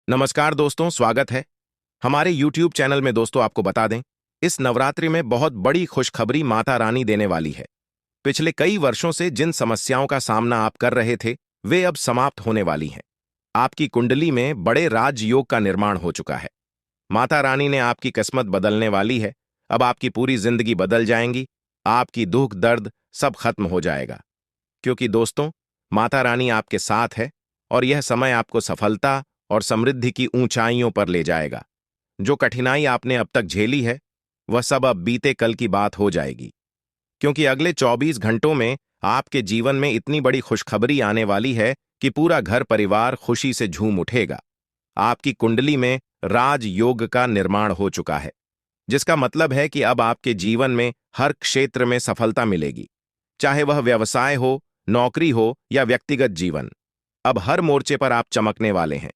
नमस्कार दोस्तों, स्वागत है हमारे YouTube चैनल में। दोस्तों, आपको बता दें, इस नवरात्रि में बहुत बड़ी खुशखबरी माता रानी देने वाली है। पिछले कई वर्षों से जिन समस्याओं का सामना आप कर रहे थे, वे अब समाप्त होने वाली हैं। आपकी कुंडली में बड़े राजयोग का निर्माण हो चुका है। माता रानी ने आपकी किस्मत बदलने वाली है। अब आपकी पूरी जिंदगी बदल जाएंगी। आपकी दुख दर्द सब खत्म हो जाएगा, क्योंकि दोस्तों, माता रानी आपके साथ है और यह समय आपको सफलता और समृद्धि की ऊंचाइयों पर ले जाएगा। जो कठिनाई आपने अब तक झेली है, वह सब अब बीते कल की बात हो जाएगी, क्योंकि अगले 24 घंटों में आपके जीवन में इतनी बड़ी खुशखबरी आने वाली है कि पूरा घर परिवार खुशी से झूम उठेगा। आपकी कुंडली में राजयोग का निर्माण हो चुका है, जिसका मतलब है कि अब आपके जीवन में हर क्षेत्र में सफलता मिलेगी, चाहे वह व्यवसाय हो, नौकरी हो या व्यक्तिगत जीवन। अब हर मोर्चे पर आप चमकने वाले हैं।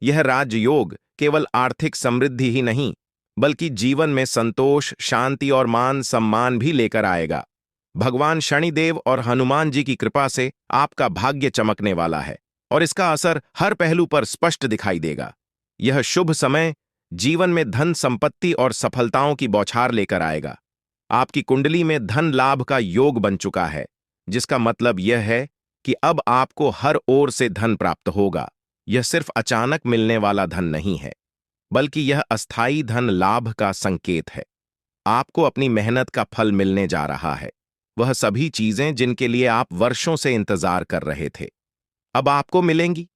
यह राजयोग केवल आर्थिक समृद्धि ही नहीं, बल्कि जीवन में संतोष, शांति और मान सम्मान भी लेकर आएगा। भगवान शनिदेव और हनुमान जी की कृपा से आपका भाग्य चमकने वाला है और इसका असर हर पहलू पर स्पष्ट दिखाई देगा। यह शुभ समय जीवन में धन संपत्ति और सफलताओं की बौछार लेकर आएगा। आपकी कुंडली में धन लाभ का योग बन चुका है, जिसका मतलब यह है कि अब आपको हर ओर से धन प्राप्त होगा। यह सिर्फ अचानक मिलने वाला धन नहीं है, बल्कि यह अस्थायी धन लाभ का संकेत है। आपको अपनी मेहनत का फल मिलने जा रहा है। वह सभी चीजें जिनके लिए आप वर्षों से इंतजार कर रहे थे, अब आपको मिलेंगी।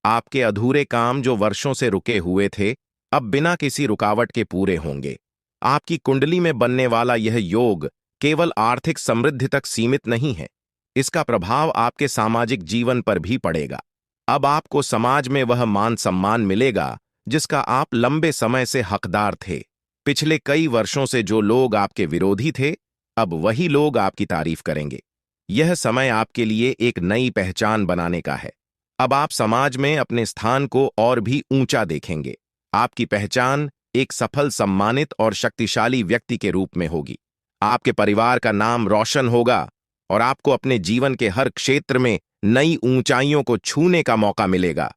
आपके अधूरे काम जो वर्षों से रुके हुए थे, अब बिना किसी रुकावट के पूरे होंगे। आपकी कुंडली में बनने वाला यह योग केवल आर्थिक समृद्धि तक सीमित नहीं है, इसका प्रभाव आपके सामाजिक जीवन पर भी पड़ेगा। अब आपको समाज में वह मान सम्मान मिलेगा जिसका आप लंबे समय से हकदार थे। पिछले कई वर्षों से जो लोग आपके विरोधी थे, अब वही लोग आपकी तारीफ करेंगे। यह समय आपके लिए एक नई पहचान बनाने का है। अब आप समाज में अपने स्थान को और भी ऊंचा देखेंगे। आपकी पहचान एक सफल, सम्मानित और शक्तिशाली व्यक्ति के रूप में होगी। आपके परिवार का नाम रोशन होगा और आपको अपने जीवन के हर क्षेत्र में नई ऊंचाइयों को छूने का मौका मिलेगा।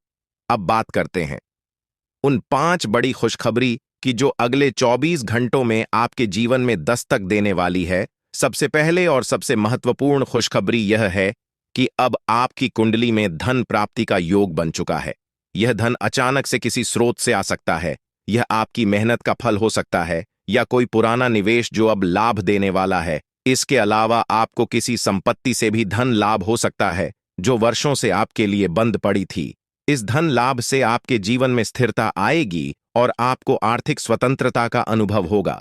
अब बात करते हैं उन 5 बड़ी खुशखबरी की जो अगले 24 घंटों में आपके जीवन में दस्तक देने वाली है। सबसे पहले और सबसे महत्वपूर्ण खुशखबरी यह है कि अब आपकी कुंडली में धन प्राप्ति का योग बन चुका है। यह धन अचानक से किसी स्रोत से आ सकता है। यह आपकी मेहनत का फल हो सकता है या कोई पुराना निवेश जो अब लाभ देने वाला है। इसके अलावा आपको किसी संपत्ति से भी धन लाभ हो सकता है जो वर्षों से आपके लिए बंद पड़ी थी। इस धन लाभ से आपके जीवन में स्थिरता आएगी और आपको आर्थिक स्वतंत्रता का अनुभव होगा।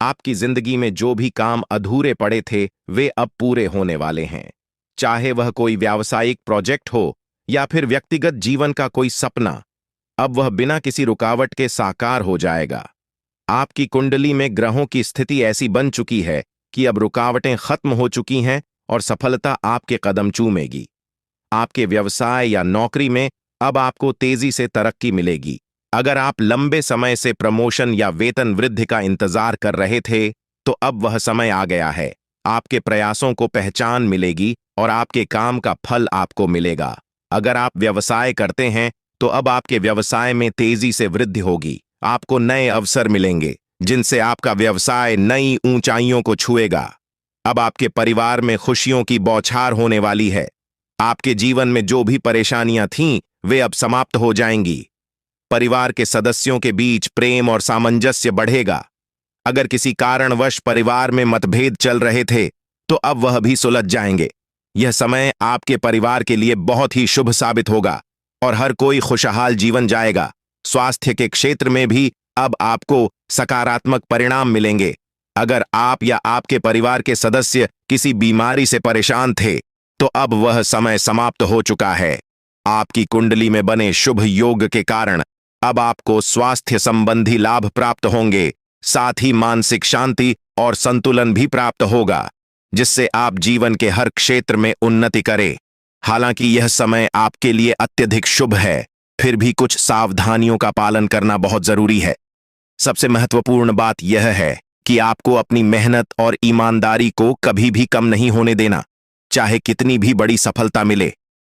आपकी जिंदगी में जो भी काम अधूरे पड़े थे, वे अब पूरे होने वाले हैं। चाहे वह कोई व्यावसायिक प्रोजेक्ट हो या फिर व्यक्तिगत जीवन का कोई सपना, अब वह बिना किसी रुकावट के साकार हो जाएगा। आपकी कुंडली में ग्रहों की स्थिति ऐसी बन चुकी है कि अब रुकावटें खत्म हो चुकी हैं और सफलता आपके कदम चूमेगी। आपके व्यवसाय या नौकरी में अब आपको तेजी से तरक्की मिलेगी। अगर आप लंबे समय से प्रमोशन या वेतन वृद्धि का इंतजार कर रहे थे, तो अब वह समय आ गया है। आपके प्रयासों को पहचान मिलेगी और आपके काम का फल आपको मिलेगा। अगर आप व्यवसाय करते हैं, तो अब आपके व्यवसाय में तेजी से वृद्धि होगी। आपको नए अवसर मिलेंगे जिनसे आपका व्यवसाय नई ऊंचाइयों को छुएगा। अब आपके परिवार में खुशियों की बौछार होने वाली है। आपके जीवन में जो भी परेशानियां थीं, वे अब समाप्त हो जाएंगी। परिवार के सदस्यों के बीच प्रेम और सामंजस्य बढ़ेगा। अगर किसी कारणवश परिवार में मतभेद चल रहे थे, तो अब वह भी सुलझ जाएंगे। यह समय आपके परिवार के लिए बहुत ही शुभ साबित होगा और हर कोई खुशहाल जीवन जाएगा। स्वास्थ्य के क्षेत्र में भी अब आपको सकारात्मक परिणाम मिलेंगे। अगर आप या आपके परिवार के सदस्य किसी बीमारी से परेशान थे, तो अब वह समय समाप्त हो चुका है। आपकी कुंडली में बने शुभ योग के कारण अब आपको स्वास्थ्य संबंधी लाभ प्राप्त होंगे। साथ ही मानसिक शांति और संतुलन भी प्राप्त होगा, जिससे आप जीवन के हर क्षेत्र में उन्नति करें। हालांकि यह समय आपके लिए अत्यधिक शुभ है, फिर भी कुछ सावधानियों का पालन करना बहुत जरूरी है। सबसे महत्वपूर्ण बात यह है कि आपको अपनी मेहनत और ईमानदारी को कभी भी कम नहीं होने देना। चाहे कितनी भी बड़ी सफलता मिले,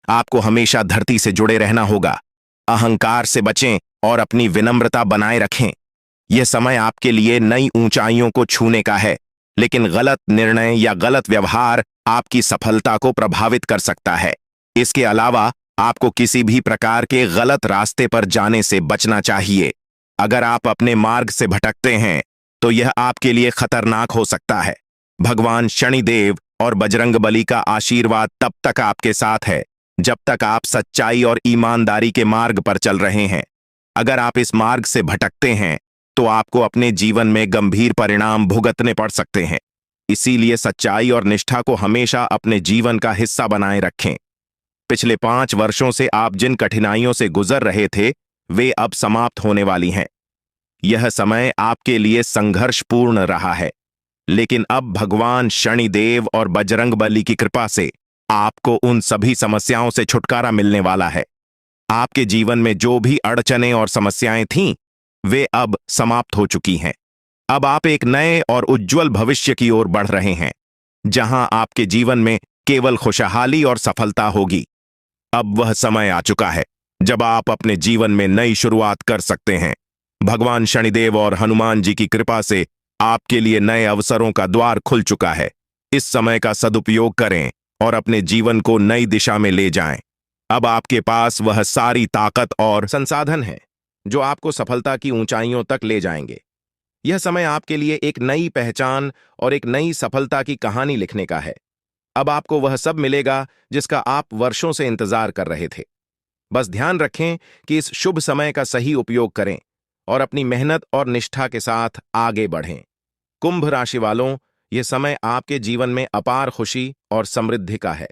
आपको हमेशा धरती से जुड़े रहना होगा। अहंकार से बचें और अपनी विनम्रता बनाए रखें। यह समय आपके लिए नई ऊंचाइयों को छूने का है, लेकिन गलत निर्णय या गलत व्यवहार आपकी सफलता को प्रभावित कर सकता है। इसके अलावा आपको किसी भी प्रकार के गलत रास्ते पर जाने से बचना चाहिए। अगर आप अपने मार्ग से भटकते हैं तो यह आपके लिए खतरनाक हो सकता है। भगवान शनिदेव और बजरंगबली का आशीर्वाद तब तक आपके साथ है जब तक आप सच्चाई और ईमानदारी के मार्ग पर चल रहे हैं। अगर आप इस मार्ग से भटकते हैं तो आपको अपने जीवन में गंभीर परिणाम भुगतने पड़ सकते हैं। इसीलिए सच्चाई और निष्ठा को हमेशा अपने जीवन का हिस्सा बनाए रखें। पिछले 5 वर्षों से आप जिन कठिनाइयों से गुजर रहे थे वे अब समाप्त होने वाली हैं। यह समय आपके लिए संघर्षपूर्ण रहा है, लेकिन अब भगवान शनिदेव और बजरंगबली की कृपा से आपको उन सभी समस्याओं से छुटकारा मिलने वाला है। आपके जीवन में जो भी अड़चनें और समस्याएं थीं, वे अब समाप्त हो चुकी हैं। अब आप एक नए और उज्जवल भविष्य की ओर बढ़ रहे हैं, जहां आपके जीवन में केवल खुशहाली और सफलता होगी। अब वह समय आ चुका है जब आप अपने जीवन में नई शुरुआत कर सकते हैं। भगवान शनिदेव और हनुमान जी की कृपा से आपके लिए नए अवसरों का द्वार खुल चुका है। इस समय का सदुपयोग करें और अपने जीवन को नई दिशा में ले जाएं। अब आपके पास वह सारी ताकत और संसाधन है जो आपको सफलता की ऊंचाइयों तक ले जाएंगे। यह समय आपके लिए एक नई पहचान और एक नई सफलता की कहानी लिखने का है। अब आपको वह सब मिलेगा जिसका आप वर्षों से इंतजार कर रहे थे। बस ध्यान रखें कि इस शुभ समय का सही उपयोग करें और अपनी मेहनत और निष्ठा के साथ आगे बढ़ें। कुंभ राशि वालों, यह समय आपके जीवन में अपार खुशी और समृद्धि का है।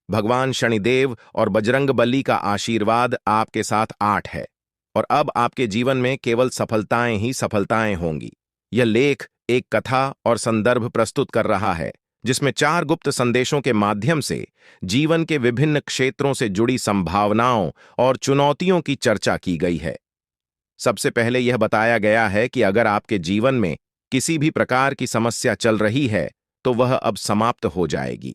भगवान शनिदेव और बजरंगबली का आशीर्वाद आपके साथ आठ है और अब आपके जीवन में केवल सफलताएं ही सफलताएं होंगी। यह लेख एक कथा और संदर्भ प्रस्तुत कर रहा है जिसमें 4 गुप्त संदेशों के माध्यम से जीवन के विभिन्न क्षेत्रों से जुड़ी संभावनाओं और चुनौतियों की चर्चा की गई है। सबसे पहले यह बताया गया है कि अगर आपके जीवन में किसी भी प्रकार की समस्या चल रही है तो वह अब समाप्त हो जाएगी।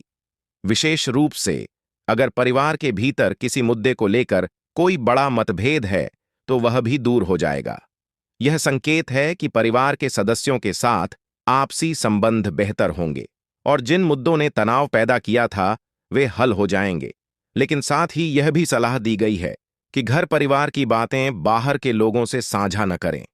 विशेष रूप से अगर परिवार के भीतर किसी मुद्दे को लेकर कोई बड़ा मतभेद है तो वह भी दूर हो जाएगा। यह संकेत है कि परिवार के सदस्यों के साथ आपसी संबंध बेहतर होंगे और जिन मुद्दों ने तनाव पैदा किया था वे हल हो जाएंगे। लेकिन साथ ही यह भी सलाह दी गई है कि घर परिवार की बातें बाहर के लोगों से साझा न करें,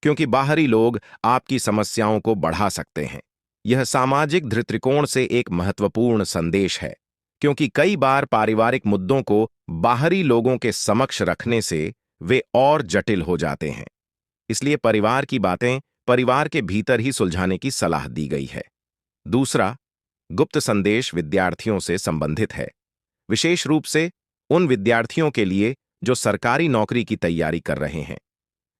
क्योंकि बाहरी लोग आपकी समस्याओं को बढ़ा सकते हैं। यह सामाजिक दृष्टिकोण से एक महत्वपूर्ण संदेश है, क्योंकि कई बार पारिवारिक मुद्दों को बाहरी लोगों के समक्ष रखने से वे और जटिल हो जाते हैं। इसलिए परिवार की बातें परिवार के भीतर ही सुलझाने की सलाह दी गई है। दूसरा गुप्त संदेश विद्यार्थियों से संबंधित है, विशेष रूप से उन विद्यार्थियों के लिए जो सरकारी नौकरी की तैयारी कर रहे हैं।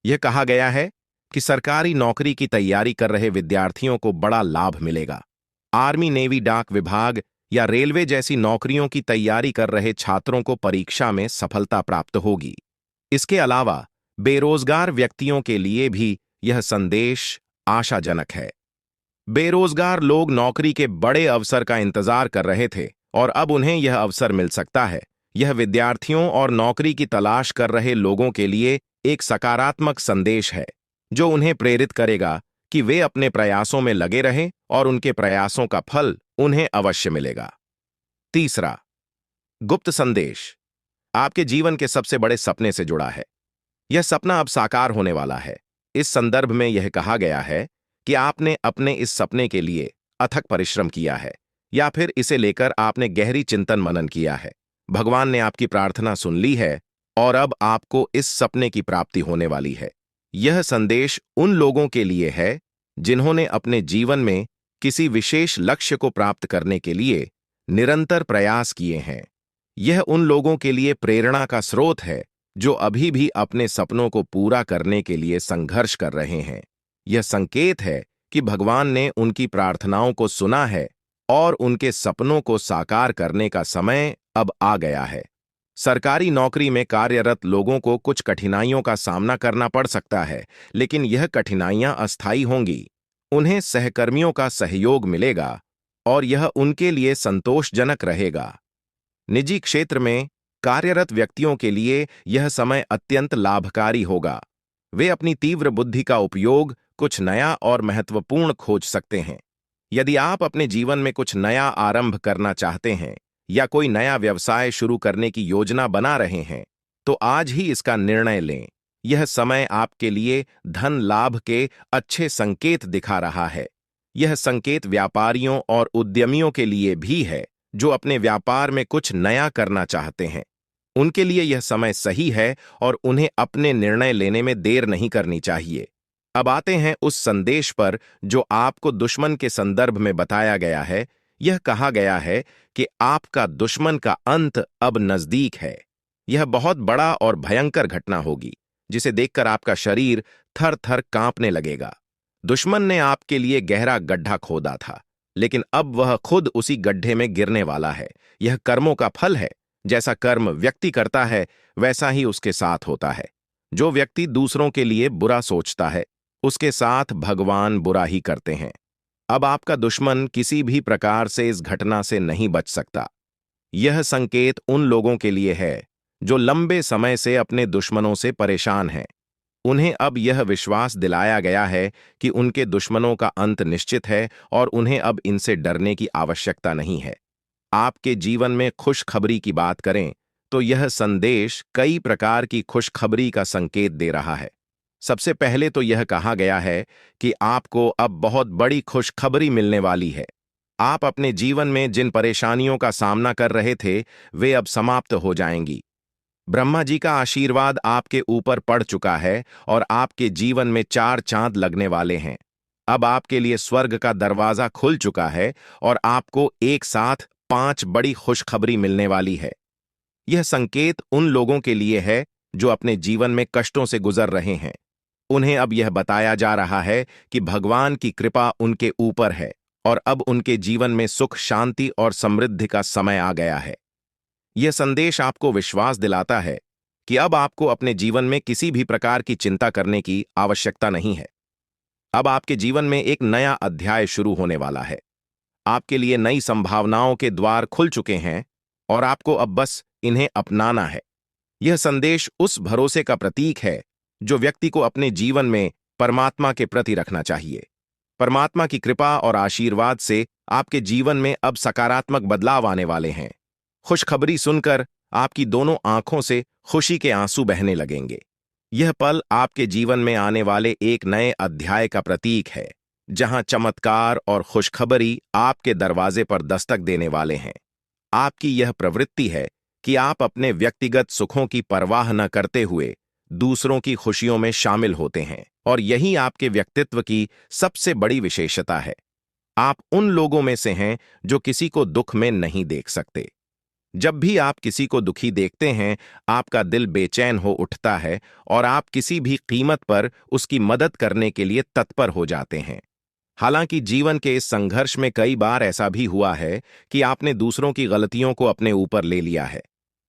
यह कहा गया है कि सरकारी नौकरी की तैयारी कर रहे विद्यार्थियों को बड़ा लाभ मिलेगा। आर्मी, नेवी, डाक विभाग या रेलवे जैसी नौकरियों की तैयारी कर रहे छात्रों को परीक्षा में सफलता प्राप्त होगी। इसके अलावा बेरोजगार व्यक्तियों के लिए भी यह संदेश आशाजनक है। बेरोजगार लोग नौकरी के बड़े अवसर का इंतजार कर रहे थे और अब उन्हें यह अवसर मिल सकता है। यह विद्यार्थियों और नौकरी की तलाश कर रहे लोगों के लिए एक सकारात्मक संदेश है जो उन्हें प्रेरित करेगा कि वे अपने प्रयासों में लगे रहें और उनके प्रयासों का फल उन्हें अवश्य मिलेगा। तीसरा गुप्त संदेश आपके जीवन के सबसे बड़े सपने से जुड़ा है। यह सपना अब साकार होने वाला है। इस संदर्भ में यह कहा गया है कि आपने अपने इस सपने के लिए अथक परिश्रम किया है या फिर इसे लेकर आपने गहरी चिंतन मनन किया है। भगवान ने आपकी प्रार्थना सुन ली है और अब आपको इस सपने की प्राप्ति होने वाली है। यह संदेश उन लोगों के लिए है जिन्होंने अपने जीवन में किसी विशेष लक्ष्य को प्राप्त करने के लिए निरंतर प्रयास किए हैं। यह उन लोगों के लिए प्रेरणा का स्रोत है जो अभी भी अपने सपनों को पूरा करने के लिए संघर्ष कर रहे हैं। यह संकेत है कि भगवान ने उनकी प्रार्थनाओं को सुना है और उनके सपनों को साकार करने का समय अब आ गया है। सरकारी नौकरी में कार्यरत लोगों को कुछ कठिनाइयों का सामना करना पड़ सकता है, लेकिन यह कठिनाइयां अस्थायी होंगी। उन्हें सहकर्मियों का सहयोग मिलेगा और यह उनके लिए संतोषजनक रहेगा। निजी क्षेत्र में कार्यरत व्यक्तियों के लिए यह समय अत्यंत लाभकारी होगा। वे अपनी तीव्र बुद्धि का उपयोग कुछ नया और महत्वपूर्ण खोज सकते हैं। यदि आप अपने जीवन में कुछ नया आरंभ करना चाहते हैं या कोई नया व्यवसाय शुरू करने की योजना बना रहे हैं, तो आज ही इसका निर्णय लें। यह समय आपके लिए धन लाभ के अच्छे संकेत दिखा रहा है। यह संकेत व्यापारियों और उद्यमियों के लिए भी है जो अपने व्यापार में कुछ नया करना चाहते हैं। उनके लिए यह समय सही है और उन्हें अपने निर्णय लेने में देर नहीं करनी चाहिए। अब आते हैं उस संदेश पर जो आपको दुश्मन के संदर्भ में बताया गया है। यह कहा गया है कि आपका दुश्मन का अंत अब नजदीक है। यह बहुत बड़ा और भयंकर घटना होगी जिसे देखकर आपका शरीर थर थर कांपने लगेगा। दुश्मन ने आपके लिए गहरा गड्ढा खोदा था, लेकिन अब वह खुद उसी गड्ढे में गिरने वाला है। यह कर्मों का फल है। जैसा कर्म व्यक्ति करता है वैसा ही उसके साथ होता है। जो व्यक्ति दूसरों के लिए बुरा सोचता है उसके साथ भगवान बुरा ही करते हैं। अब आपका दुश्मन किसी भी प्रकार से इस घटना से नहीं बच सकता। यह संकेत उन लोगों के लिए है जो लंबे समय से अपने दुश्मनों से परेशान हैं। उन्हें अब यह विश्वास दिलाया गया है कि उनके दुश्मनों का अंत निश्चित है और उन्हें अब इनसे डरने की आवश्यकता नहीं है। आपके जीवन में खुशखबरी की बात करें तो यह संदेश कई प्रकार की खुशखबरी का संकेत दे रहा है। सबसे पहले तो यह कहा गया है कि आपको अब बहुत बड़ी खुशखबरी मिलने वाली है। आप अपने जीवन में जिन परेशानियों का सामना कर रहे थे वे अब समाप्त हो जाएंगी। ब्रह्मा जी का आशीर्वाद आपके ऊपर पड़ चुका है और आपके जीवन में 4 चांद लगने वाले हैं। अब आपके लिए स्वर्ग का दरवाजा खुल चुका है और आपको एक साथ 5 बड़ी खुशखबरी मिलने वाली है। यह संकेत उन लोगों के लिए है जो अपने जीवन में कष्टों से गुजर रहे हैं। उन्हें अब यह बताया जा रहा है कि भगवान की कृपा उनके ऊपर है और अब उनके जीवन में सुख, शांति और समृद्धि का समय आ गया है। यह संदेश आपको विश्वास दिलाता है कि अब आपको अपने जीवन में किसी भी प्रकार की चिंता करने की आवश्यकता नहीं है। अब आपके जीवन में एक नया अध्याय शुरू होने वाला है। आपके लिए नई संभावनाओं के द्वार खुल चुके हैं और आपको अब बस इन्हें अपनाना है। यह संदेश उस भरोसे का प्रतीक है जो व्यक्ति को अपने जीवन में परमात्मा के प्रति रखना चाहिए। परमात्मा की कृपा और आशीर्वाद से आपके जीवन में अब सकारात्मक बदलाव आने वाले हैं। खुशखबरी सुनकर आपकी दोनों आंखों से खुशी के आंसू बहने लगेंगे। यह पल आपके जीवन में आने वाले एक नए अध्याय का प्रतीक है, जहां चमत्कार और खुशखबरी आपके दरवाजे पर दस्तक देने वाले हैं। आपकी यह प्रवृत्ति है कि आप अपने व्यक्तिगत सुखों की परवाह न करते हुए दूसरों की खुशियों में शामिल होते हैं और यही आपके व्यक्तित्व की सबसे बड़ी विशेषता है। आप उन लोगों में से हैं जो किसी को दुख में नहीं देख सकते। जब भी आप किसी को दुखी देखते हैं, आपका दिल बेचैन हो उठता है और आप किसी भी कीमत पर उसकी मदद करने के लिए तत्पर हो जाते हैं। हालांकि जीवन के इस संघर्ष में कई बार ऐसा भी हुआ है कि आपने दूसरों की गलतियों को अपने ऊपर ले लिया है।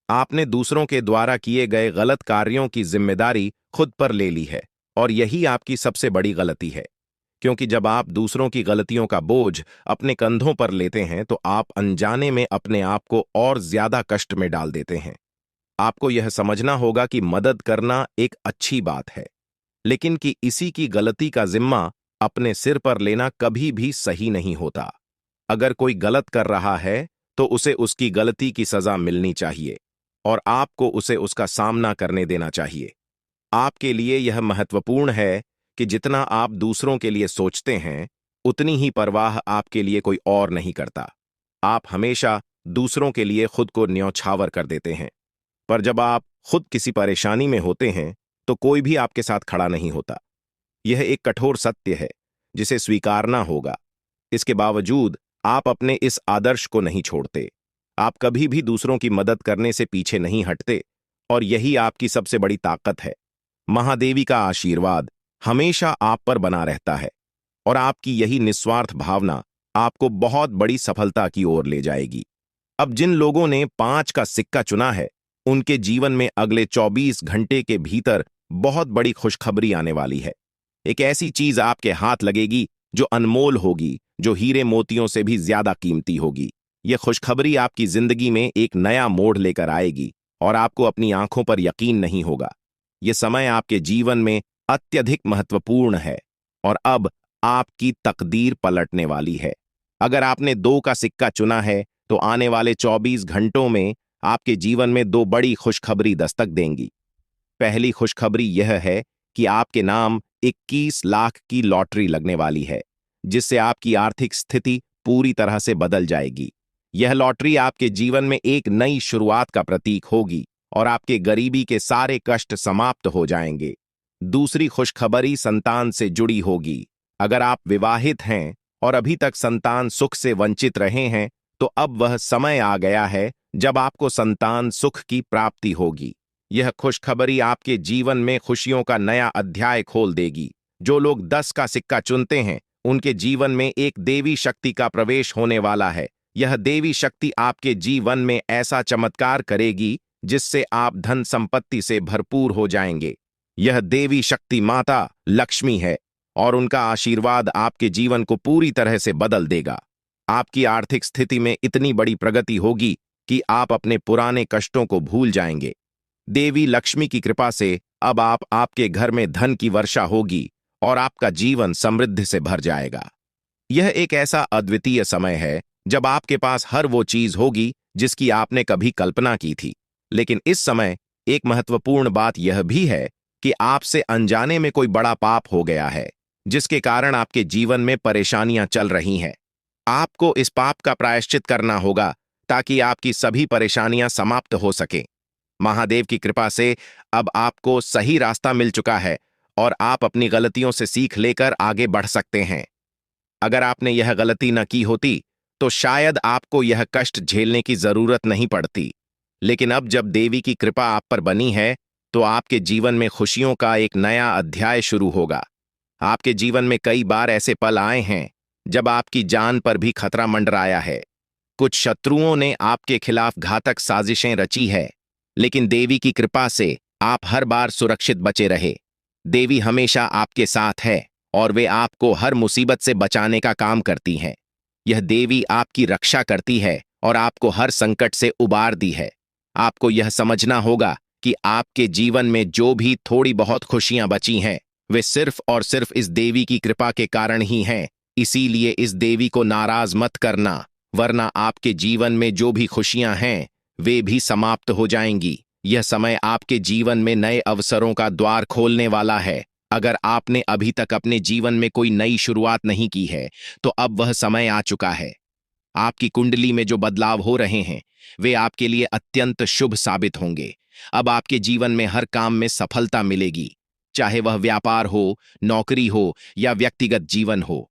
आपने दूसरों के द्वारा किए गए गलत कार्यों की जिम्मेदारी खुद पर ले ली है और यही आपकी सबसे बड़ी गलती है, क्योंकि जब आप दूसरों की गलतियों का बोझ अपने कंधों पर लेते हैं तो आप अनजाने में अपने आप को और ज्यादा कष्ट में डाल देते हैं। आपको यह समझना होगा कि मदद करना एक अच्छी बात है, लेकिन कि इसी की गलती का जिम्मा अपने सिर पर लेना कभी भी सही नहीं होता। अगर कोई गलत कर रहा है तो उसे उसकी गलती की सजा मिलनी चाहिए और आपको उसे उसका सामना करने देना चाहिए। आपके लिए यह महत्वपूर्ण है कि जितना आप दूसरों के लिए सोचते हैं उतनी ही परवाह आपके लिए कोई और नहीं करता। आप हमेशा दूसरों के लिए खुद को न्यौछावर कर देते हैं, पर जब आप खुद किसी परेशानी में होते हैं तो कोई भी आपके साथ खड़ा नहीं होता। यह एक कठोर सत्य है जिसे स्वीकारना होगा। इसके बावजूद आप अपने इस आदर्श को नहीं छोड़ते। आप कभी भी दूसरों की मदद करने से पीछे नहीं हटते और यही आपकी सबसे बड़ी ताकत है। महादेवी का आशीर्वाद हमेशा आप पर बना रहता है और आपकी यही निस्वार्थ भावना आपको बहुत बड़ी सफलता की ओर ले जाएगी। अब जिन लोगों ने 5 का सिक्का चुना है उनके जीवन में अगले 24 घंटे के भीतर बहुत बड़ी खुशखबरी आने वाली है। एक ऐसी चीज आपके हाथ लगेगी जो अनमोल होगी, जो हीरे मोतियों से भी ज्यादा कीमती होगी। यह खुशखबरी आपकी जिंदगी में एक नया मोड़ लेकर आएगी और आपको अपनी आंखों पर यकीन नहीं होगा। यह समय आपके जीवन में अत्यधिक महत्वपूर्ण है और अब आपकी तकदीर पलटने वाली है। अगर आपने 2 का सिक्का चुना है तो आने वाले 24 घंटों में आपके जीवन में 2 बड़ी खुशखबरी दस्तक देंगी। पहली खुशखबरी यह है कि आपके नाम 21 लाख की लॉटरी लगने वाली है, जिससे आपकी आर्थिक स्थिति पूरी तरह से बदल जाएगी। यह लॉटरी आपके जीवन में एक नई शुरुआत का प्रतीक होगी और आपके गरीबी के सारे कष्ट समाप्त हो जाएंगे। दूसरी खुशखबरी संतान से जुड़ी होगी। अगर आप विवाहित हैं और अभी तक संतान सुख से वंचित रहे हैं, तो अब वह समय आ गया है जब आपको संतान सुख की प्राप्ति होगी। यह खुशखबरी आपके जीवन में खुशियों का नया अध्याय खोल देगी। जो लोग 10 का सिक्का चुनते हैं, उनके जीवन में एक देवी शक्ति का प्रवेश होने वाला है। यह देवी शक्ति आपके जीवन में ऐसा चमत्कार करेगी जिससे आप धन संपत्ति से भरपूर हो जाएंगे। यह देवी शक्ति माता लक्ष्मी है और उनका आशीर्वाद आपके जीवन को पूरी तरह से बदल देगा। आपकी आर्थिक स्थिति में इतनी बड़ी प्रगति होगी कि आप अपने पुराने कष्टों को भूल जाएंगे। देवी लक्ष्मी की कृपा से अब आपके घर में धन की वर्षा होगी और आपका जीवन समृद्धि से भर जाएगा। यह एक ऐसा अद्वितीय समय है जब आपके पास हर वो चीज होगी जिसकी आपने कभी कल्पना की थी। लेकिन इस समय एक महत्वपूर्ण बात यह भी है कि आपसे अनजाने में कोई बड़ा पाप हो गया है, जिसके कारण आपके जीवन में परेशानियां चल रही हैं। आपको इस पाप का प्रायश्चित करना होगा ताकि आपकी सभी परेशानियां समाप्त हो सकें। महादेव की कृपा से अब आपको सही रास्ता मिल चुका है और आप अपनी गलतियों से सीख लेकर आगे बढ़ सकते हैं। अगर आपने यह गलती न की होती तो शायद आपको यह कष्ट झेलने की जरूरत नहीं पड़ती। लेकिन अब जब देवी की कृपा आप पर बनी है तो आपके जीवन में खुशियों का एक नया अध्याय शुरू होगा। आपके जीवन में कई बार ऐसे पल आए हैं जब आपकी जान पर भी खतरा मंडराया है। कुछ शत्रुओं ने आपके खिलाफ घातक साजिशें रची है, लेकिन देवी की कृपा से आप हर बार सुरक्षित बचे रहे। देवी हमेशा आपके साथ है और वे आपको हर मुसीबत से बचाने का काम करती हैं। यह देवी आपकी रक्षा करती है और आपको हर संकट से उबार दी है। आपको यह समझना होगा कि आपके जीवन में जो भी थोड़ी बहुत खुशियां बची हैं, वे सिर्फ और सिर्फ इस देवी की कृपा के कारण ही हैं। इसीलिए इस देवी को नाराज मत करना, वरना आपके जीवन में जो भी खुशियां हैं वे भी समाप्त हो जाएंगी। यह समय आपके जीवन में नए अवसरों का द्वार खोलने वाला है। अगर आपने अभी तक अपने जीवन में कोई नई शुरुआत नहीं की है तो अब वह समय आ चुका है। आपकी कुंडली में जो बदलाव हो रहे हैं वे आपके लिए अत्यंत शुभ साबित होंगे। अब आपके जीवन में हर काम में सफलता मिलेगी, चाहे वह व्यापार हो, नौकरी हो या व्यक्तिगत जीवन हो।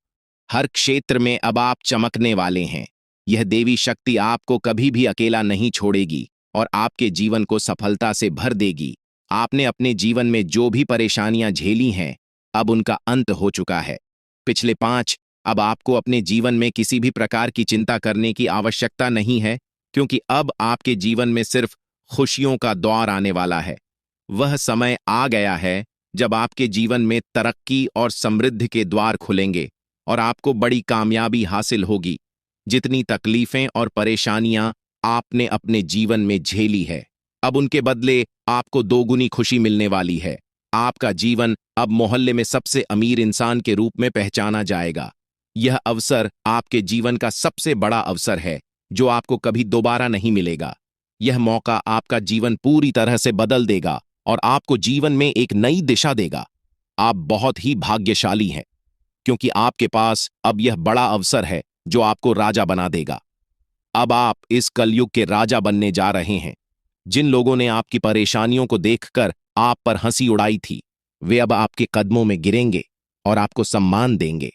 हर क्षेत्र में अब आप चमकने वाले हैं। यह देवी शक्ति आपको कभी भी अकेला नहीं छोड़ेगी और आपके जीवन को सफलता से भर देगी। आपने अपने जीवन में जो भी परेशानियां झेली हैं, अब उनका अंत हो चुका है। पिछले 5 अब आपको अपने जीवन में किसी भी प्रकार की चिंता करने की आवश्यकता नहीं है, क्योंकि अब आपके जीवन में सिर्फ खुशियों का दौर आने वाला है। वह समय आ गया है जब आपके जीवन में तरक्की और समृद्धि के द्वार खुलेंगे और आपको बड़ी कामयाबी हासिल होगी। जितनी तकलीफें और परेशानियां आपने अपने जीवन में झेली है, अब उनके बदले आपको दोगुनी खुशी मिलने वाली है। आपका जीवन अब मोहल्ले में सबसे अमीर इंसान के रूप में पहचाना जाएगा। यह अवसर आपके जीवन का सबसे बड़ा अवसर है जो आपको कभी दोबारा नहीं मिलेगा। यह मौका आपका जीवन पूरी तरह से बदल देगा और आपको जीवन में एक नई दिशा देगा। आप बहुत ही भाग्यशाली हैं, क्योंकि आपके पास अब यह बड़ा अवसर है जो आपको राजा बना देगा। अब आप इस कलयुग के राजा बनने जा रहे हैं। जिन लोगों ने आपकी परेशानियों को देखकर आप पर हंसी उड़ाई थी, वे अब आपके कदमों में गिरेंगे और आपको सम्मान देंगे।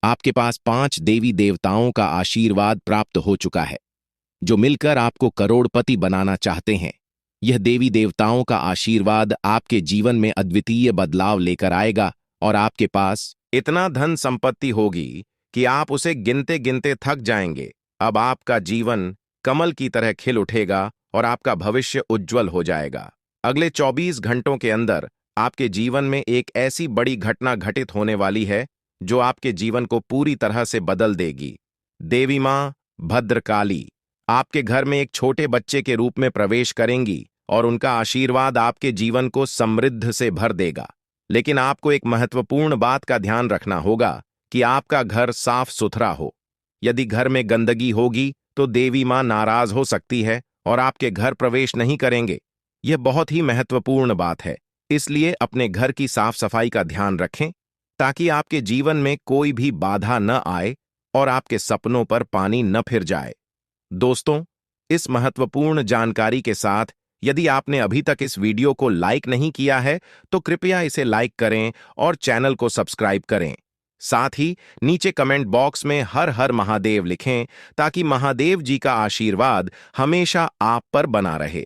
आपके पास 5 देवी देवताओं का आशीर्वाद प्राप्त हो चुका है, जो मिलकर आपको करोड़पति बनाना चाहते हैं। यह देवी देवताओं का आशीर्वाद आपके जीवन में अद्वितीय बदलाव लेकर आएगा और आपके पास इतना धन संपत्ति होगी कि आप उसे गिनते गिनते थक जाएंगे। अब आपका जीवन कमल की तरह खिल उठेगा और आपका भविष्य उज्जवल हो जाएगा। अगले 24 घंटों के अंदर आपके जीवन में एक ऐसी बड़ी घटना घटित होने वाली है जो आपके जीवन को पूरी तरह से बदल देगी। देवी मां भद्रकाली आपके घर में एक छोटे बच्चे के रूप में प्रवेश करेंगी और उनका आशीर्वाद आपके जीवन को समृद्ध से भर देगा। लेकिन आपको एक महत्वपूर्ण बात का ध्यान रखना होगा कि आपका घर साफ सुथरा हो। यदि घर में गंदगी होगी तो देवी मां नाराज हो सकती है और आपके घर प्रवेश नहीं करेंगे। यह बहुत ही महत्वपूर्ण बात है, इसलिए अपने घर की साफ सफाई का ध्यान रखें ताकि आपके जीवन में कोई भी बाधा न आए और आपके सपनों पर पानी न फिर जाए। दोस्तों, इस महत्वपूर्ण जानकारी के साथ यदि आपने अभी तक इस वीडियो को लाइक नहीं किया है तो कृपया इसे लाइक करें और चैनल को सब्सक्राइब करें। साथ ही नीचे कमेंट बॉक्स में हर हर महादेव लिखें ताकि महादेव जी का आशीर्वाद हमेशा आप पर बना रहे।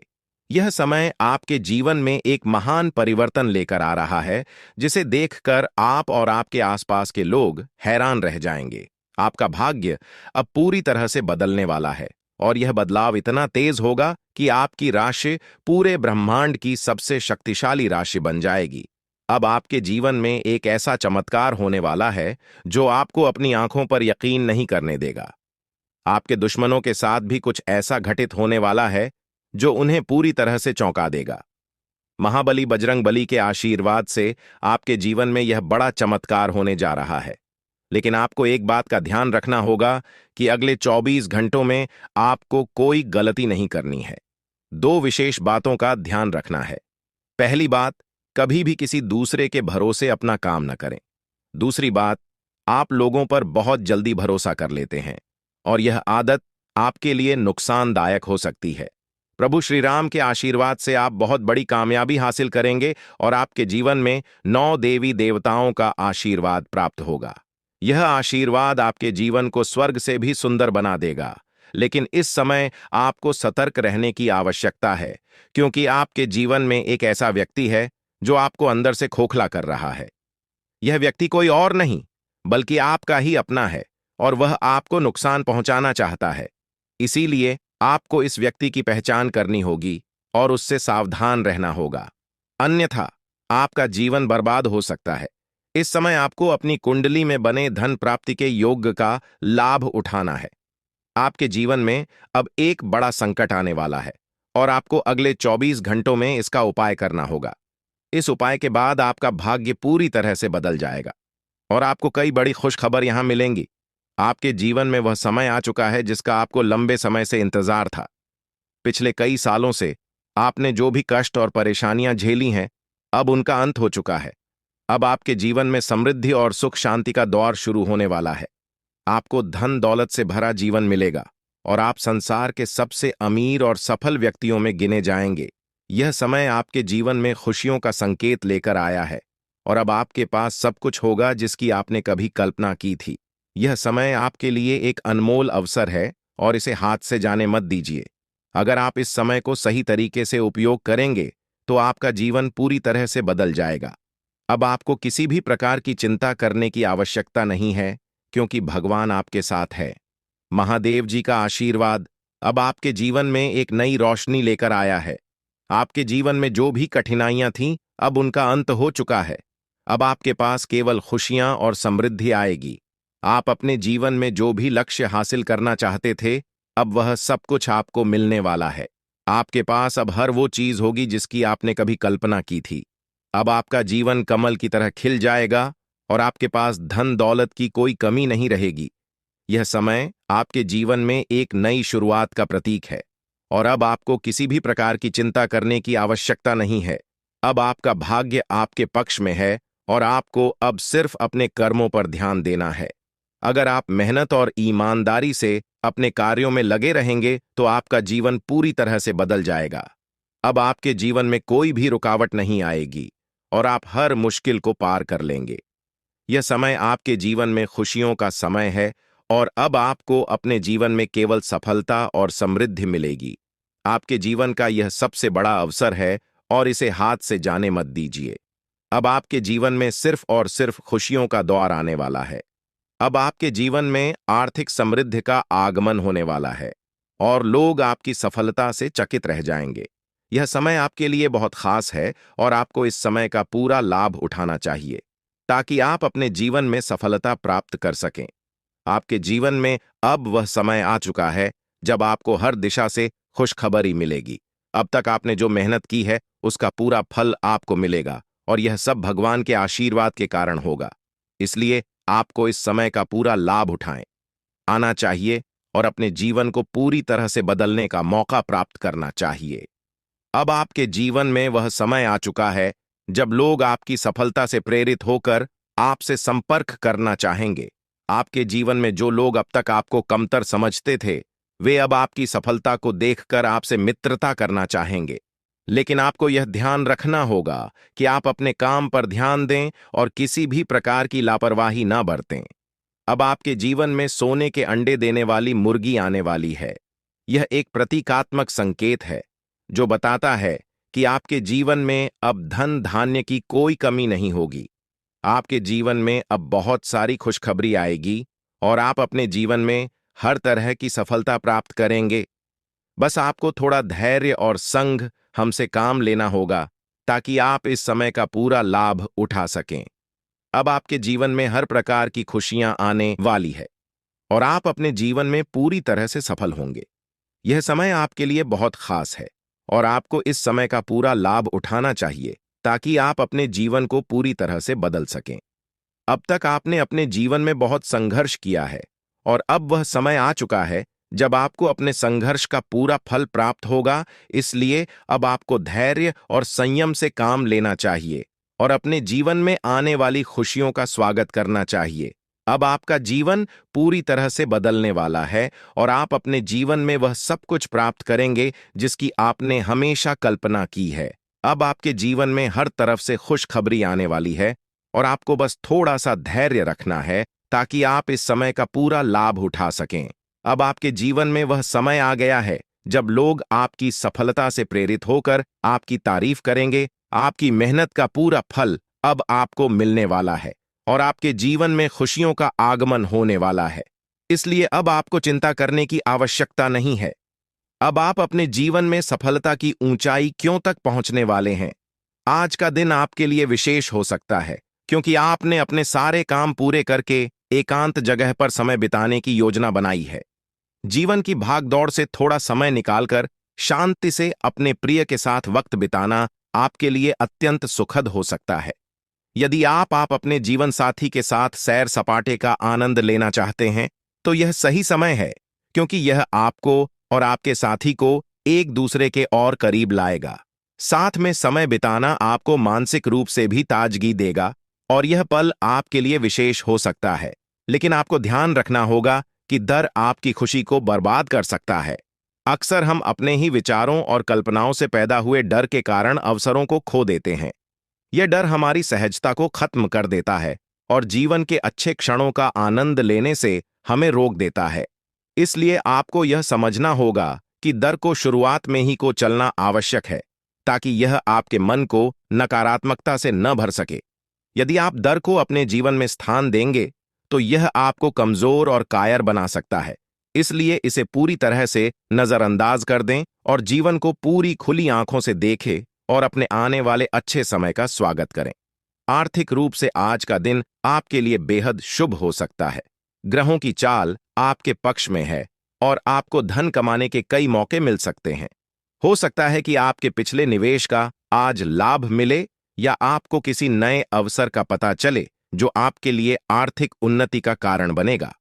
यह समय आपके जीवन में एक महान परिवर्तन लेकर आ रहा है जिसे देखकर आप और आपके आसपास के लोग हैरान रह जाएंगे। आपका भाग्य अब पूरी तरह से बदलने वाला है और यह बदलाव इतना तेज होगा कि आपकी राशि पूरे ब्रह्मांड की सबसे शक्तिशाली राशि बन जाएगी। अब आपके जीवन में एक ऐसा चमत्कार होने वाला है जो आपको अपनी आंखों पर यकीन नहीं करने देगा। आपके दुश्मनों के साथ भी कुछ ऐसा घटित होने वाला है जो उन्हें पूरी तरह से चौंका देगा। महाबली बजरंगबली के आशीर्वाद से आपके जीवन में यह बड़ा चमत्कार होने जा रहा है। लेकिन आपको एक बात का ध्यान रखना होगा कि अगले 24 घंटों में आपको कोई गलती नहीं करनी है। दो विशेष बातों का ध्यान रखना है। पहली बात, कभी भी किसी दूसरे के भरोसे अपना काम न करें। दूसरी बात, आप लोगों पर बहुत जल्दी भरोसा कर लेते हैं और यह आदत आपके लिए नुकसानदायक हो सकती है। प्रभु श्री राम के आशीर्वाद से आप बहुत बड़ी कामयाबी हासिल करेंगे और आपके जीवन में 9 देवी देवताओं का आशीर्वाद प्राप्त होगा। यह आशीर्वाद आपके जीवन को स्वर्ग से भी सुंदर बना देगा। लेकिन इस समय आपको सतर्क रहने की आवश्यकता है क्योंकि आपके जीवन में एक ऐसा व्यक्ति है जो आपको अंदर से खोखला कर रहा है। यह व्यक्ति कोई और नहीं बल्कि आपका ही अपना है और वह आपको नुकसान पहुंचाना चाहता है। इसीलिए आपको इस व्यक्ति की पहचान करनी होगी और उससे सावधान रहना होगा, अन्यथा आपका जीवन बर्बाद हो सकता है। इस समय आपको अपनी कुंडली में बने धन प्राप्ति के योग का लाभ उठाना है। आपके जीवन में अब एक बड़ा संकट आने वाला है और आपको अगले 24 घंटों में इसका उपाय करना होगा। इस उपाय के बाद आपका भाग्य पूरी तरह से बदल जाएगा और आपको कई बड़ी खुशखबर यहां मिलेंगी। आपके जीवन में वह समय आ चुका है जिसका आपको लंबे समय से इंतजार था। पिछले कई सालों से आपने जो भी कष्ट और परेशानियां झेली हैं, अब उनका अंत हो चुका है। अब आपके जीवन में समृद्धि और सुख शांति का दौर शुरू होने वाला है। आपको धन दौलत से भरा जीवन मिलेगा और आप संसार के सबसे अमीर और सफल व्यक्तियों में गिने जाएंगे। यह समय आपके जीवन में खुशियों का संकेत लेकर आया है और अब आपके पास सब कुछ होगा जिसकी आपने कभी कल्पना की थी। यह समय आपके लिए एक अनमोल अवसर है और इसे हाथ से जाने मत दीजिए। अगर आप इस समय को सही तरीके से उपयोग करेंगे तो आपका जीवन पूरी तरह से बदल जाएगा। अब आपको किसी भी प्रकार की चिंता करने की आवश्यकता नहीं है क्योंकि भगवान आपके साथ है। महादेव जी का आशीर्वाद अब आपके जीवन में एक नई रोशनी लेकर आया है। आपके जीवन में जो भी कठिनाइयां थीं, अब उनका अंत हो चुका है। अब आपके पास केवल खुशियां और समृद्धि आएगी। आप अपने जीवन में जो भी लक्ष्य हासिल करना चाहते थे, अब वह सब कुछ आपको मिलने वाला है। आपके पास अब हर वो चीज होगी जिसकी आपने कभी कल्पना की थी। अब आपका जीवन कमल की तरह खिल जाएगा और आपके पास धन दौलत की कोई कमी नहीं रहेगी। यह समय आपके जीवन में एक नई शुरुआत का प्रतीक है और अब आपको किसी भी प्रकार की चिंता करने की आवश्यकता नहीं है। अब आपका भाग्य आपके पक्ष में है और आपको अब सिर्फ अपने कर्मों पर ध्यान देना है। अगर आप मेहनत और ईमानदारी से अपने कार्यों में लगे रहेंगे तो आपका जीवन पूरी तरह से बदल जाएगा। अब आपके जीवन में कोई भी रुकावट नहीं आएगी और आप हर मुश्किल को पार कर लेंगे। यह समय आपके जीवन में खुशियों का समय है और अब आपको अपने जीवन में केवल सफलता और समृद्धि मिलेगी। आपके जीवन का यह सबसे बड़ा अवसर है और इसे हाथ से जाने मत दीजिए। अब आपके जीवन में सिर्फ और सिर्फ खुशियों का दौर आने वाला है। अब आपके जीवन में आर्थिक समृद्धि का आगमन होने वाला है और लोग आपकी सफलता से चकित रह जाएंगे। यह समय आपके लिए बहुत खास है और आपको इस समय का पूरा लाभ उठाना चाहिए ताकि आप अपने जीवन में सफलता प्राप्त कर सकें। आपके जीवन में अब वह समय आ चुका है जब आपको हर दिशा से खुशखबरी मिलेगी। अब तक आपने जो मेहनत की है उसका पूरा फल आपको मिलेगा और यह सब भगवान के आशीर्वाद के कारण होगा। इसलिए आपको इस समय का पूरा लाभ उठाएं आना चाहिए और अपने जीवन को पूरी तरह से बदलने का मौका प्राप्त करना चाहिए। अब आपके जीवन में वह समय आ चुका है जब लोग आपकी सफलता से प्रेरित होकर आपसे संपर्क करना चाहेंगे। आपके जीवन में जो लोग अब तक आपको कमतर समझते थे, वे अब आपकी सफलता को देखकर आपसे मित्रता करना चाहेंगे। लेकिन आपको यह ध्यान रखना होगा कि आप अपने काम पर ध्यान दें और किसी भी प्रकार की लापरवाही ना बरतें। अब आपके जीवन में सोने के अंडे देने वाली मुर्गी आने वाली है। यह एक प्रतीकात्मक संकेत है जो बताता है कि आपके जीवन में अब धन धान्य की कोई कमी नहीं होगी। आपके जीवन में अब बहुत सारी खुशखबरी आएगी और आप अपने जीवन में हर तरह की सफलता प्राप्त करेंगे। बस आपको थोड़ा धैर्य और संग हमसे काम लेना होगा ताकि आप इस समय का पूरा लाभ उठा सकें। अब आपके जीवन में हर प्रकार की खुशियां आने वाली है और आप अपने जीवन में पूरी तरह से सफल होंगे। यह समय आपके लिए बहुत खास है और आपको इस समय का पूरा लाभ उठाना चाहिए ताकि आप अपने जीवन को पूरी तरह से बदल सकें। अब तक आपने अपने जीवन में बहुत संघर्ष किया है और अब वह समय आ चुका है जब आपको अपने संघर्ष का पूरा फल प्राप्त होगा। इसलिए अब आपको धैर्य और संयम से काम लेना चाहिए और अपने जीवन में आने वाली खुशियों का स्वागत करना चाहिए। अब आपका जीवन पूरी तरह से बदलने वाला है और आप अपने जीवन में वह सब कुछ प्राप्त करेंगे जिसकी आपने हमेशा कल्पना की है। अब आपके जीवन में हर तरफ से खुशखबरी आने वाली है और आपको बस थोड़ा सा धैर्य रखना है ताकि आप इस समय का पूरा लाभ उठा सकें। अब आपके जीवन में वह समय आ गया है जब लोग आपकी सफलता से प्रेरित होकर आपकी तारीफ करेंगे। आपकी मेहनत का पूरा फल अब आपको मिलने वाला है और आपके जीवन में खुशियों का आगमन होने वाला है। इसलिए अब आपको चिंता करने की आवश्यकता नहीं है। अब आप अपने जीवन में सफलता की ऊंचाई क्यों तक पहुंचने वाले हैं। आज का दिन आपके लिए विशेष हो सकता है क्योंकि आपने अपने सारे काम पूरे करके एकांत जगह पर समय बिताने की योजना बनाई है। जीवन की भागदौड़ से थोड़ा समय निकालकर शांति से अपने प्रिय के साथ वक्त बिताना आपके लिए अत्यंत सुखद हो सकता है। यदि आप अपने जीवन साथी के साथ सैर सपाटे का आनंद लेना चाहते हैं तो यह सही समय है क्योंकि यह आपको और आपके साथी को एक दूसरे के और करीब लाएगा। साथ में समय बिताना आपको मानसिक रूप से भी ताजगी देगा और यह पल आपके लिए विशेष हो सकता है। लेकिन आपको ध्यान रखना होगा कि डर आपकी खुशी को बर्बाद कर सकता है। अक्सर हम अपने ही विचारों और कल्पनाओं से पैदा हुए डर के कारण अवसरों को खो देते हैं। यह डर हमारी सहजता को खत्म कर देता है और जीवन के अच्छे क्षणों का आनंद लेने से हमें रोक देता है। इसलिए आपको यह समझना होगा कि डर को शुरुआत में ही को चलना आवश्यक है ताकि यह आपके मन को नकारात्मकता से न भर सके। यदि आप डर को अपने जीवन में स्थान देंगे तो यह आपको कमजोर और कायर बना सकता है। इसलिए इसे पूरी तरह से नजरअंदाज कर दें और जीवन को पूरी खुली आंखों से देखें और अपने आने वाले अच्छे समय का स्वागत करें। आर्थिक रूप से आज का दिन आपके लिए बेहद शुभ हो सकता है। ग्रहों की चाल आपके पक्ष में है और आपको धन कमाने के कई मौके मिल सकते हैं। हो सकता है कि आपके पिछले निवेश का आज लाभ मिले या आपको किसी नए अवसर का पता चले जो आपके लिए आर्थिक उन्नति का कारण बनेगा।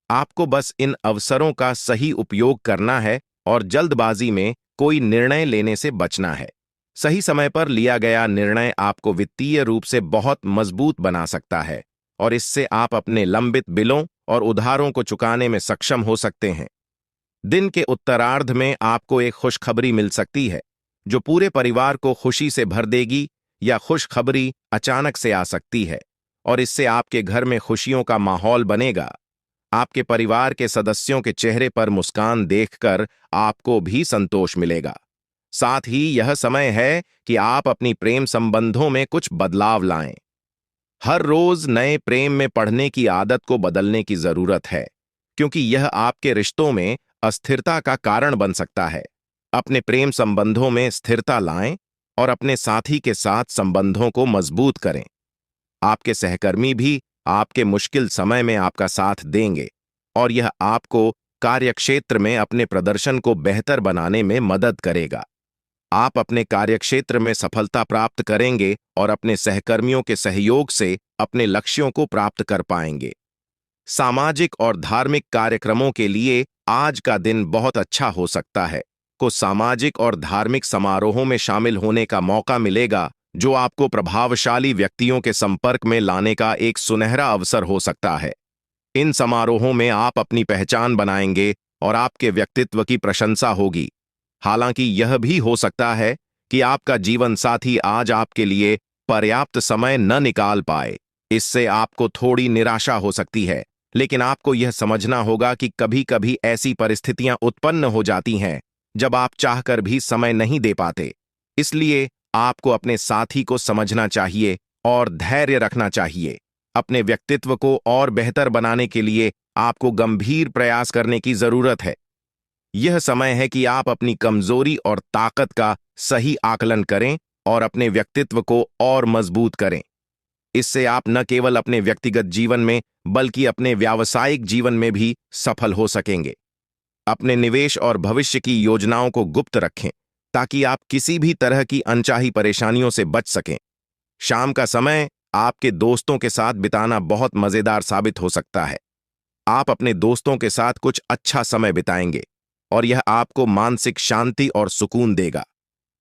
आपको बस इन अवसरों का सही उपयोग करना है और जल्दबाजी में कोई निर्णय लेने से बचना है। सही समय पर लिया गया निर्णय आपको वित्तीय रूप से बहुत मजबूत बना सकता है और इससे आप अपने लंबित बिलों और उधारों को चुकाने में सक्षम हो सकते हैं। दिन के उत्तरार्ध में आपको एक खुशखबरी मिल सकती है जो पूरे परिवार को खुशी से भर देगी या खुशखबरी अचानक से आ सकती है और इससे आपके घर में खुशियों का माहौल बनेगा। आपके परिवार के सदस्यों के चेहरे पर मुस्कान देखकर आपको भी संतोष मिलेगा। साथ ही यह समय है कि आप अपनी प्रेम संबंधों में कुछ बदलाव लाएं। हर रोज नए प्रेम में पढ़ने की आदत को बदलने की जरूरत है क्योंकि यह आपके रिश्तों में अस्थिरता का कारण बन सकता है। अपने प्रेम संबंधों में स्थिरता लाएं और अपने साथी के साथ संबंधों को मजबूत करें। आपके सहकर्मी भी आपके मुश्किल समय में आपका साथ देंगे और यह आपको कार्यक्षेत्र में अपने प्रदर्शन को बेहतर बनाने में मदद करेगा। आप अपने कार्यक्षेत्र में सफलता प्राप्त करेंगे और अपने सहकर्मियों के सहयोग से अपने लक्ष्यों को प्राप्त कर पाएंगे। सामाजिक और धार्मिक कार्यक्रमों के लिए आज का दिन बहुत अच्छा हो सकता है। को सामाजिक और धार्मिक समारोहों में शामिल होने का मौका मिलेगा, जो आपको प्रभावशाली व्यक्तियों के संपर्क में लाने का एक सुनहरा अवसर हो सकता है। इन समारोहों में आप अपनी पहचान बनाएंगे और आपके व्यक्तित्व की प्रशंसा होगी। हालांकि यह भी हो सकता है कि आपका जीवन साथी आज आपके लिए पर्याप्त समय न निकाल पाए। इससे आपको थोड़ी निराशा हो सकती है, लेकिन आपको यह समझना होगा कि कभी-कभी ऐसी परिस्थितियां उत्पन्न हो जाती हैं जब आप चाहकर भी समय नहीं दे पाते। इसलिए आपको अपने साथी को समझना चाहिए और धैर्य रखना चाहिए। अपने व्यक्तित्व को और बेहतर बनाने के लिए आपको गंभीर प्रयास करने की जरूरत है। यह समय है कि आप अपनी कमजोरी और ताकत का सही आकलन करें और अपने व्यक्तित्व को और मजबूत करें। इससे आप न केवल अपने व्यक्तिगत जीवन में बल्कि अपने व्यावसायिक जीवन में भी सफल हो सकेंगे। अपने निवेश और भविष्य की योजनाओं को गुप्त रखें ताकि आप किसी भी तरह की अनचाही परेशानियों से बच सकें। शाम का समय आपके दोस्तों के साथ बिताना बहुत मजेदार साबित हो सकता है। आप अपने दोस्तों के साथ कुछ अच्छा समय बिताएंगे और यह आपको मानसिक शांति और सुकून देगा।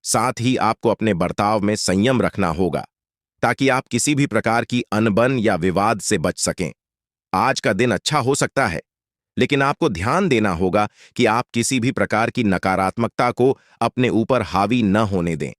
साथ ही आपको अपने बर्ताव में संयम रखना होगा ताकि आप किसी भी प्रकार की अनबन या विवाद से बच सकें। आज का दिन अच्छा हो सकता है, लेकिन आपको ध्यान देना होगा कि आप किसी भी प्रकार की नकारात्मकता को अपने ऊपर हावी न होने दें।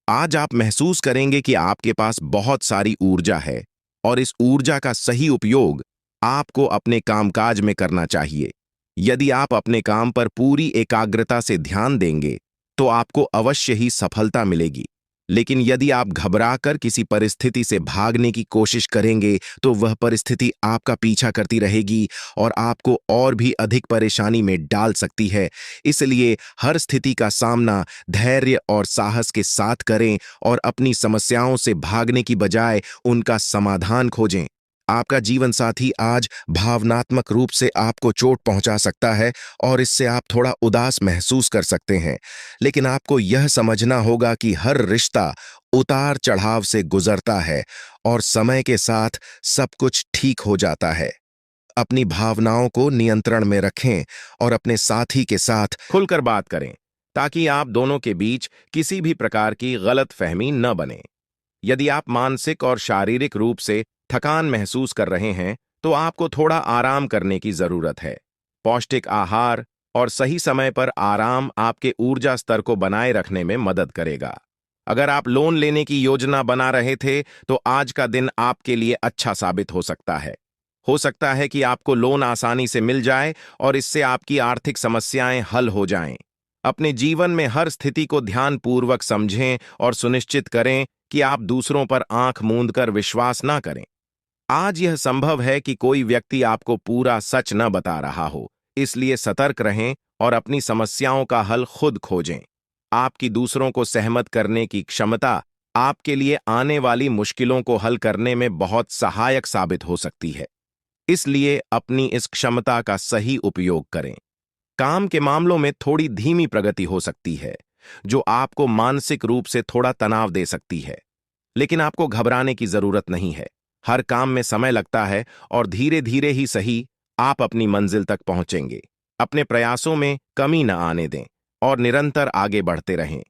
आज आप महसूस करेंगे कि आपके पास बहुत सारी ऊर्जा है और इस ऊर्जा का सही उपयोग आपको अपने कामकाज में करना चाहिए। यदि आप अपने काम पर पूरी एकाग्रता से ध्यान देंगे तो आपको अवश्य ही सफलता मिलेगी। लेकिन यदि आप घबराकर किसी परिस्थिति से भागने की कोशिश करेंगे तो वह परिस्थिति आपका पीछा करती रहेगी और आपको और भी अधिक परेशानी में डाल सकती है। इसलिए हर स्थिति का सामना धैर्य और साहस के साथ करें और अपनी समस्याओं से भागने की बजाय उनका समाधान खोजें। आपका जीवन साथी आज भावनात्मक रूप से आपको चोट पहुंचा सकता है और इससे आप थोड़ा उदास महसूस कर सकते हैं, लेकिन आपको यह समझना होगा कि हर रिश्ता उतार चढ़ाव से गुजरता है और समय के साथ सब कुछ ठीक हो जाता है। अपनी भावनाओं को नियंत्रण में रखें और अपने साथी के साथ खुलकर बात करें ताकि आप दोनों के बीच किसी भी प्रकार की गलतफहमी न बने। यदि आप मानसिक और शारीरिक रूप से थकान महसूस कर रहे हैं तो आपको थोड़ा आराम करने की जरूरत है। पौष्टिक आहार और सही समय पर आराम आपके ऊर्जा स्तर को बनाए रखने में मदद करेगा। अगर आप लोन लेने की योजना बना रहे थे तो आज का दिन आपके लिए अच्छा साबित हो सकता है। हो सकता है कि आपको लोन आसानी से मिल जाए और इससे आपकी आर्थिक समस्याएं हल हो जाएं। अपने जीवन में हर स्थिति को ध्यानपूर्वक समझें और सुनिश्चित करें कि आप दूसरों पर आंख मूंदकर विश्वास ना करें। आज यह संभव है कि कोई व्यक्ति आपको पूरा सच न बता रहा हो, इसलिए सतर्क रहें और अपनी समस्याओं का हल खुद खोजें। आपकी दूसरों को सहमत करने की क्षमता आपके लिए आने वाली मुश्किलों को हल करने में बहुत सहायक साबित हो सकती है। इसलिए अपनी इस क्षमता का सही उपयोग करें। काम के मामलों में थोड़ी धीमी प्रगति हो सकती है, जो आपको मानसिक रूप से थोड़ा तनाव दे सकती है, लेकिन आपको घबराने की जरूरत नहीं है। हर काम में समय लगता है और धीरे धीरे ही सही आप अपनी मंजिल तक पहुंचेंगे। अपने प्रयासों में कमी न आने दें और निरंतर आगे बढ़ते रहें।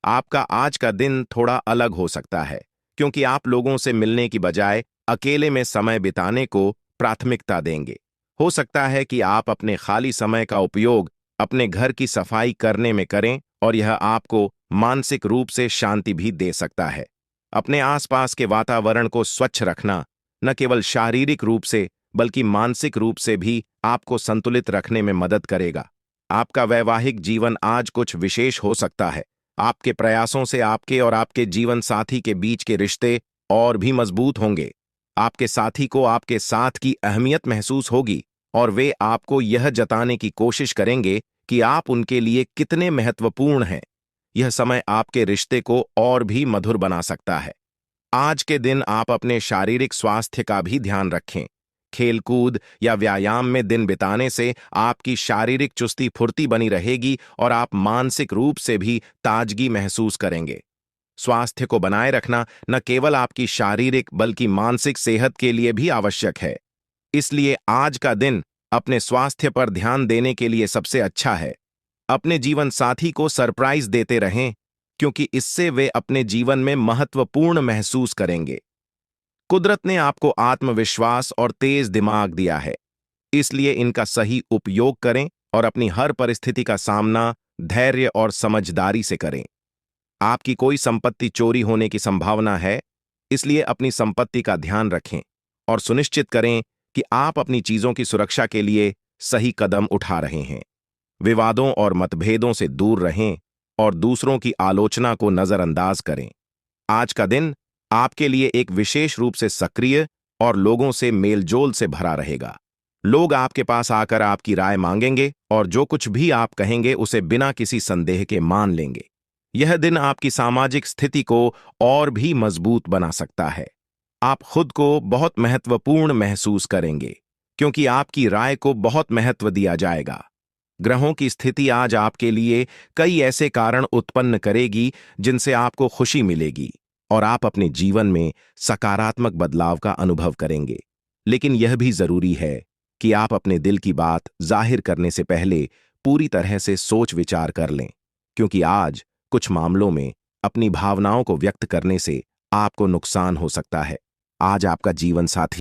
आपका आज का दिन थोड़ा अलग हो सकता है क्योंकि आप लोगों से मिलने की बजाय अकेले में समय बिताने को प्राथमिकता देंगे। हो सकता है कि आप अपने खाली समय का उपयोग अपने घर की सफाई करने में करें और यह आपको मानसिक रूप से शांति भी दे सकता है। अपने आसपास के वातावरण को स्वच्छ रखना न केवल शारीरिक रूप से बल्कि मानसिक रूप से भी आपको संतुलित रखने में मदद करेगा। आपका वैवाहिक जीवन आज कुछ विशेष हो सकता है। आपके प्रयासों से आपके और आपके जीवन साथी के बीच के रिश्ते और भी मजबूत होंगे। आपके साथी को आपके साथ की अहमियत महसूस होगी और वे आपको यह जताने की कोशिश करेंगे कि आप उनके लिए कितने महत्वपूर्ण हैं। यह समय आपके रिश्ते को और भी मधुर बना सकता है। आज के दिन आप अपने शारीरिक स्वास्थ्य का भी ध्यान रखें। खेलकूद या व्यायाम में दिन बिताने से आपकी शारीरिक चुस्ती फुर्ती बनी रहेगी और आप मानसिक रूप से भी ताजगी महसूस करेंगे। स्वास्थ्य को बनाए रखना न केवल आपकी शारीरिक बल्कि मानसिक सेहत के लिए भी आवश्यक है। इसलिए आज का दिन अपने स्वास्थ्य पर ध्यान देने के लिए सबसे अच्छा है। अपने जीवन साथी को सरप्राइज देते रहें, क्योंकि इससे वे अपने जीवन में महत्वपूर्ण महसूस करेंगे। कुदरत ने आपको आत्मविश्वास और तेज दिमाग दिया है, इसलिए इनका सही उपयोग करें और अपनी हर परिस्थिति का सामना धैर्य और समझदारी से करें। आपकी कोई संपत्ति चोरी होने की संभावना है, इसलिए अपनी संपत्ति का ध्यान रखें और सुनिश्चित करें कि आप अपनी चीजों की सुरक्षा के लिए सही कदम उठा रहे हैं। विवादों और मतभेदों से दूर रहें और दूसरों की आलोचना को नजरअंदाज करें। आज का दिन आपके लिए एक विशेष रूप से सक्रिय और लोगों से मेलजोल से भरा रहेगा। लोग आपके पास आकर आपकी राय मांगेंगे और जो कुछ भी आप कहेंगे उसे बिना किसी संदेह के मान लेंगे। यह दिन आपकी सामाजिक स्थिति को और भी मजबूत बना सकता है। आप खुद को बहुत महत्वपूर्ण महसूस करेंगे, क्योंकि आपकी राय को बहुत महत्व दिया जाएगा। ग्रहों की स्थिति आज आपके लिए कई ऐसे कारण उत्पन्न करेगी जिनसे आपको खुशी मिलेगी और आप अपने जीवन में सकारात्मक बदलाव का अनुभव करेंगे। लेकिन यह भी जरूरी है कि आप अपने दिल की बात जाहिर करने से पहले पूरी तरह से सोच विचार कर लें, क्योंकि आज कुछ मामलों में अपनी भावनाओं को व्यक्त करने से आपको नुकसान हो सकता है। आज आपका जीवन साथी